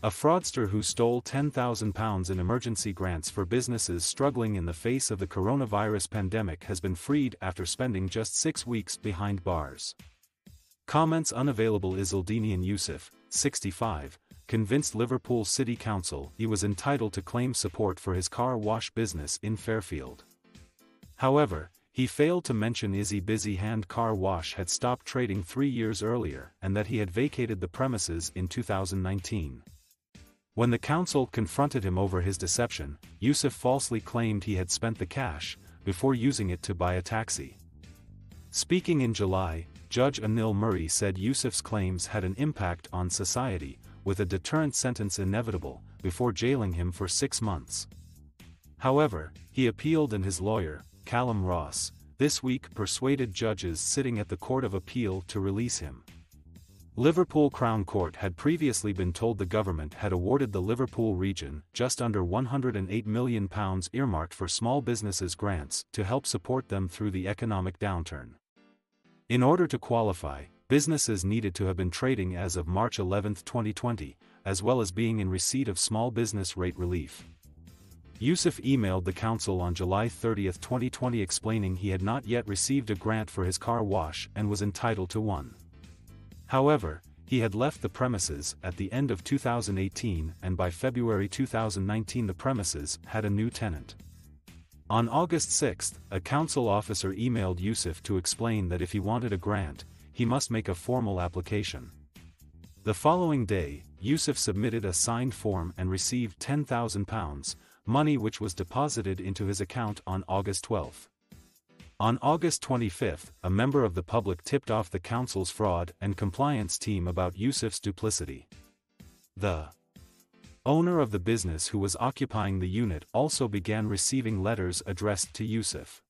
A fraudster who stole £10,000 in emergency grants for businesses struggling in the face of the coronavirus pandemic has been freed after spending just 6 weeks behind bars. Comments. Unavailable Izzldenein Yousif, 65, convinced Liverpool City Council he was entitled to claim support for his car wash business in Fairfield. However, he failed to mention Izzy Busy Hand Car Wash had stopped trading 3 years earlier and that he had vacated the premises in 2019. When the council confronted him over his deception, Yousif falsely claimed he had spent the cash, before using it to buy a taxi. Speaking in July, Judge Anil Murray said Yousif's claims had an impact on society, with a deterrent sentence inevitable, before jailing him for 6 months. However, he appealed and his lawyer, Callum Ross, this week persuaded judges sitting at the Court of Appeal to release him. Liverpool Crown Court had previously been told the government had awarded the Liverpool region just under £108 million earmarked for small businesses grants to help support them through the economic downturn. In order to qualify, businesses needed to have been trading as of March 11, 2020, as well as being in receipt of small business rate relief. Yousif emailed the council on July 30, 2020 explaining he had not yet received a grant for his car wash and was entitled to one. However, he had left the premises at the end of 2018 and by February 2019 the premises had a new tenant. On August 6, a council officer emailed Yousif to explain that if he wanted a grant, he must make a formal application. The following day, Yousif submitted a signed form and received £10,000, money which was deposited into his account on August 12. On August 25, a member of the public tipped off the council's fraud and compliance team about Yousif's duplicity. The owner of the business who was occupying the unit also began receiving letters addressed to Yousif.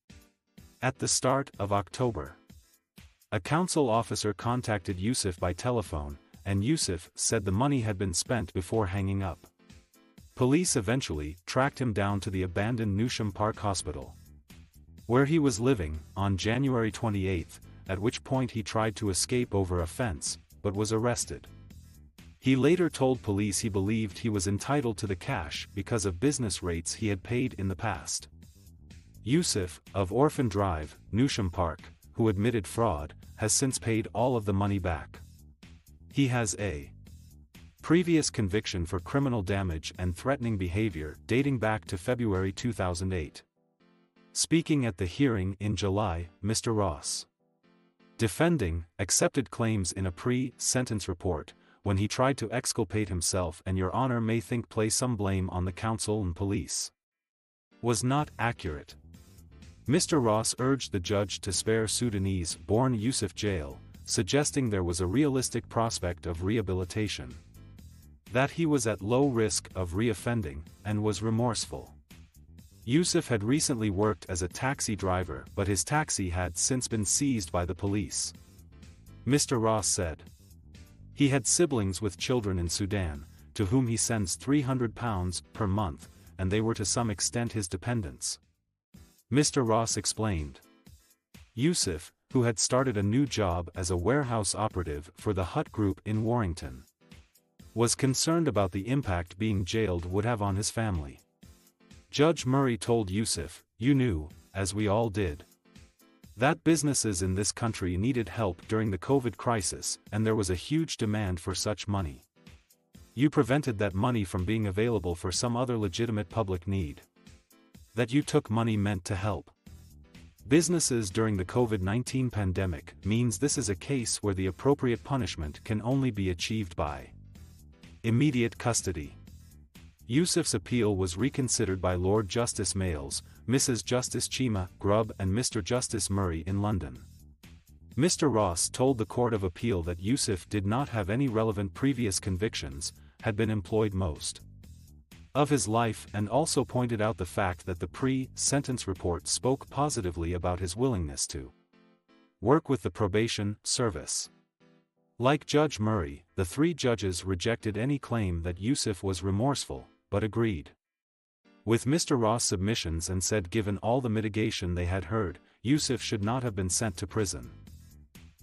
At the start of October, a council officer contacted Yousif by telephone, and Yousif said the money had been spent before hanging up. Police eventually tracked him down to the abandoned Newsham Park Hospital, where he was living, on January 28, at which point he tried to escape over a fence, but was arrested. He later told police he believed he was entitled to the cash because of business rates he had paid in the past. Yousif, of Orphan Drive, Newsham Park, who admitted fraud, has since paid all of the money back. He has a previous conviction for criminal damage and threatening behavior dating back to February 2008. Speaking at the hearing in July, Mr. Ross, defending, accepted claims in a pre-sentence report, when he tried to exculpate himself and Your Honor may think place some blame on the council and police, was not accurate. Mr. Ross urged the judge to spare Sudanese-born Yousif jail, suggesting there was a realistic prospect of rehabilitation, that he was at low risk of reoffending, and was remorseful. Yousif had recently worked as a taxi driver but his taxi had since been seized by the police. Mr. Ross said he had siblings with children in Sudan, to whom he sends £300 per month, and they were to some extent his dependents. Mr. Ross explained. Yousif, who had started a new job as a warehouse operative for the Hut Group in Warrington, was concerned about the impact being jailed would have on his family. Judge Murray told Yousif, "You knew, as we all did, that businesses in this country needed help during the COVID crisis and there was a huge demand for such money. You prevented that money from being available for some other legitimate public need. That you took money meant to help businesses during the COVID-19 pandemic means this is a case where the appropriate punishment can only be achieved by immediate custody." Yousif's appeal was reconsidered by Lord Justice Males, Mrs. Justice Chima Grubb and Mr. Justice Murray in London. Mr. Ross told the Court of Appeal that Yousif did not have any relevant previous convictions, had been employed most of his life and also pointed out the fact that the pre-sentence report spoke positively about his willingness to work with the probation service. Like Judge Murray, the 3 judges rejected any claim that Yousif was remorseful, but agreed with Mr. Ross' submissions and said given all the mitigation they had heard, Yousif should not have been sent to prison.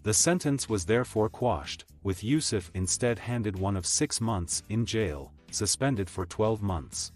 The sentence was therefore quashed, with Yousif instead handed one of 6 months in jail, suspended for 12 months.